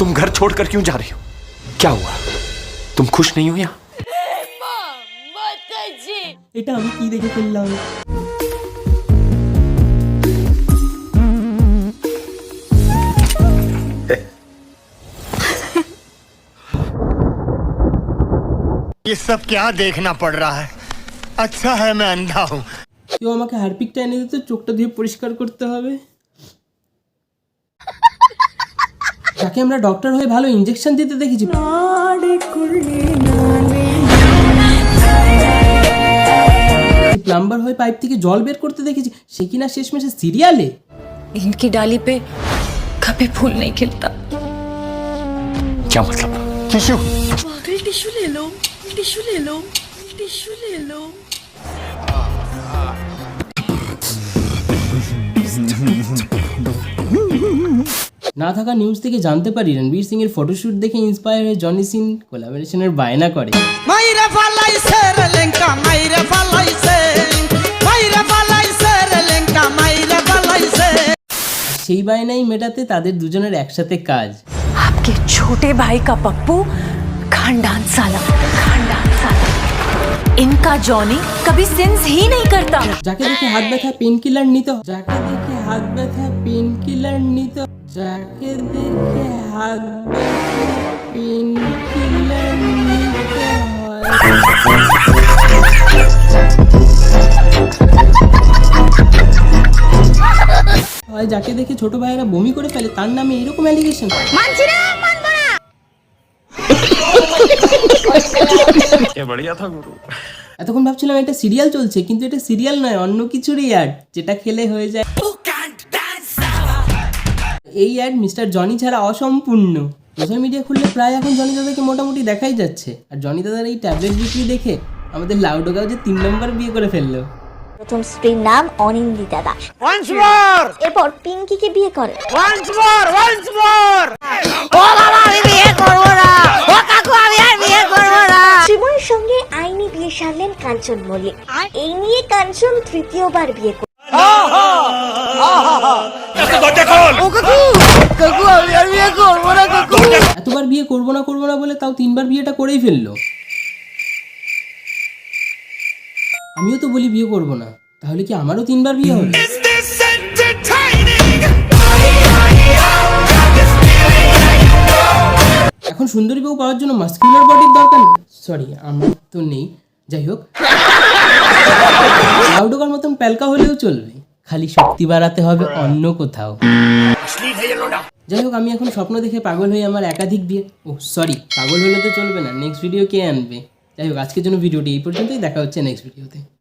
तुम घर छोड़कर क्यों जा रही हो? क्या हुआ? तुम खुश नहीं हो यहाँ? এটা আমি কি দেখে ফেললাম? ये सब क्या देखना पड़ रहा है? अच्छा है मैं अंधा हूँ। কেউ আমাকে হারপিকটা এনে দিতে, চোখটা ধুয়ে পরিষ্কার করতে হবে। যাকে আমরা ডক্টর হয়ে ভালো ইনজেকশন দিতে দেখেছি, প্লাম্বার হয়ে পাইপ থেকে জল বের করতে দেখেছি, সে কিনা শেষমেশে সিরিয়ালে। इनकी डाली पे कभी फूल नहीं खिलता। क्या मतलब? टिश्यू टिश्यू ले लो, टिश्यू ले लो, टिश्यू ले लो। না থাকা নিউজ থেকে জানতে পারি রণবীর সিং এর ফটোশুট দেখে ইন্সপায়ার হয়ে জনি সিন কোলাবোরেশনের বায়না করে। মাইরা ফালাইছে রে লেঙ্কা, মাইরা ফালাইছে, মাইরা ফালাইছে রে লেঙ্কা, মাইরা ফালাইছে। সেই বায়নাই মেটাতে তাদের দুজনের একসাথে কাজ। आपके छोटे भाई का पप्पू खानदान साला, खानदान साला। इनका जॉनी कभी सिंस ही नहीं करता। যাকে দেখে হাত ব্যথা পেন কিলার নিতে হয়, যাকে দেখে হাত ব্যথা পেন কিলার নিতে হয়, যাকে দেখে হাত ব্যথা পেন কিলার নিতে হয়, যাকে দেখে ছোট ভাইয়েরা বমি করে ফেলে তার নামে এরকম অ্যালিগেশন। এতক্ষণ ভাবছিলাম এটা সিরিয়াল চলছে, কিন্তু এটা সিরিয়াল নয়, অন্য কিছুরই অ্যাড, যেটা খেলে হয়ে যায়। এই অ্যাড মিস্টার জনি ছাড়া অসম্পূর্ণ। সোশ্যাল মিডিয়া খুললে প্রায় এখন জনি দাদাকে মোটামুটি দেখাই যাচ্ছে। আর জনি দাদার এই ট্যাবলেট বিক্রি দেখে আমাদের লাউডোগাও যে 3 নম্বর বিয়ে করে ফেললো। প্রথম স্ত্রীর নাম অনিন্দিতা দাস, এরপর পিঙ্কিকে বিয়ে করে। শ্রীময়ের সঙ্গে আইনি বিয়ে সারলেন কাঞ্চন মল্লিক। এই নিয়ে কাঞ্চন তৃতীয়বার বিয়ে করে। এতবার বিয়ে করবো না বলে তাও 3বার বিয়েটা করেই ফেললো। আমিও তো বলি বিয়ে করবো না, তাহলে কি আমারও 3বার বিয়ে হবে? এখন সুন্দরী বউ পাওয়ার জন্য মাস্কুলার বডির দরকার নেই। সরি, আমার তো নেই। যাই হোক, লাউডোগার মতন প্যালকা হলেও চলবে, খালি শক্তি বাড়াতে হবে অন্য কোথাও। যাই হোক, আমি এখন স্বপ্ন দেখে পাগল হয়ে আমার একাধিক বিয়ে, সরি, পাগল হলে তো চলবে না, নেক্সট ভিডিও কে আনবে? যাই হোক, আজকের জন্য ভিডিওটি এই পর্যন্তই, দেখা হচ্ছে নেক্সট ভিডিওতে।